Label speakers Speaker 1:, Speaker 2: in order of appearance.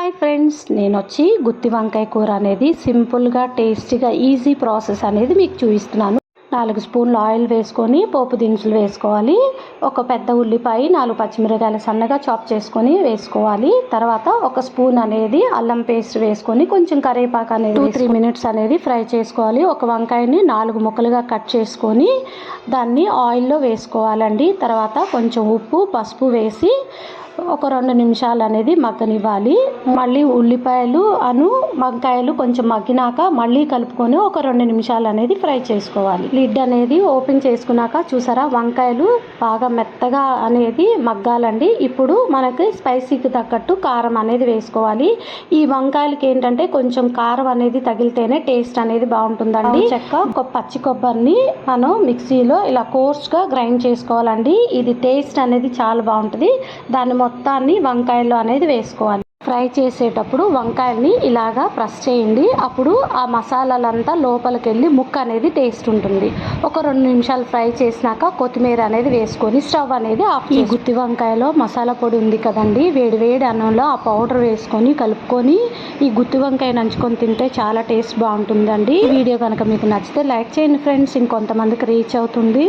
Speaker 1: Hi friends, నేను గుత్తి వంకాయ కూర అనేది సింపుల్గా టేస్టీగా ఈజీ ప్రాసెస్ అనేది మీకు చూపిస్తున్నాను. 4 స్పూన్లు ఆయిల్ వేసుకొని పోపు దినుసులు వేసుకోవాలి. ఒక పెద్ద ఉల్లిపాయ, 4 పచ్చిమిరపకాయలు సన్నగా చాప్ చేసుకొని వేసుకోవాలి. తర్వాత 1 స్పూన్ అనేది అల్లం పేస్ట్ వేసుకొని కొంచెం కరివేపాకు అనేది 2-3 మినిట్స్ అనేది ఫ్రై చేసుకోవాలి. ఒక వంకాయని 4 ముక్కలుగా కట్ చేసుకొని దాన్ని ఆయిల్లో వేసుకోవాలండి. తర్వాత కొంచెం ఉప్పు, పసుపు వేసి ఒక 2 నిమిషాలు అనేది మగ్గనివ్వాలి. మళ్ళీ ఉల్లిపాయలు వంకాయలు కొంచెం మగ్గినాక మళ్ళీ కలుపుకొని ఒక 2 నిమిషాలు అనేది ఫ్రై చేసుకోవాలి. లిడ్ అనేది ఓపెన్ చేసుకున్నాక చూసారా, వంకాయలు బాగా మెత్తగా అనేది మగ్గాలండి. ఇప్పుడు మనకి స్పైసీకి తగ్గట్టు కారం అనేది వేసుకోవాలి. ఈ వంకాయలకి ఏంటంటే కొంచెం కారం అనేది తగిలితేనే టేస్ట్ అనేది బాగుంటుందండి. ఒక పచ్చి కొబ్బరిని మనం మిక్సీలో ఇలా కోర్స్గా గ్రైండ్ చేసుకోవాలండి. ఇది టేస్ట్ అనేది చాలా బాగుంటుంది. దాన్ని మొత్తాన్ని వంకాయల్లో అనేది వేసుకోవాలి. ఫ్రై చేసేటప్పుడు వంకాయల్ని ఇలాగా ప్రెస్ చేయండి. అప్పుడు ఆ మసాలాలంతా లోపలికి వెళ్ళి ముక్క అనేది టేస్ట్ ఉంటుంది. ఒక 2 నిమిషాలు ఫ్రై చేసినాక కొత్తిమీర అనేది వేసుకొని స్టవ్ అనేది ఆఫ్. ఈ గుత్తి వంకాయలో మసాలా పొడి ఉంది కదండి, వేడి అన్నంలో ఆ పౌడర్ వేసుకొని కలుపుకొని ఈ గుత్తి వంకాయ నంచుకొని తింటే చాలా టేస్ట్ బాగుంటుందండి. ఈ వీడియో కనుక మీకు నచ్చితే లైక్ చేయండి ఫ్రెండ్స్, ఇంకొంతమందికి రీచ్ అవుతుంది.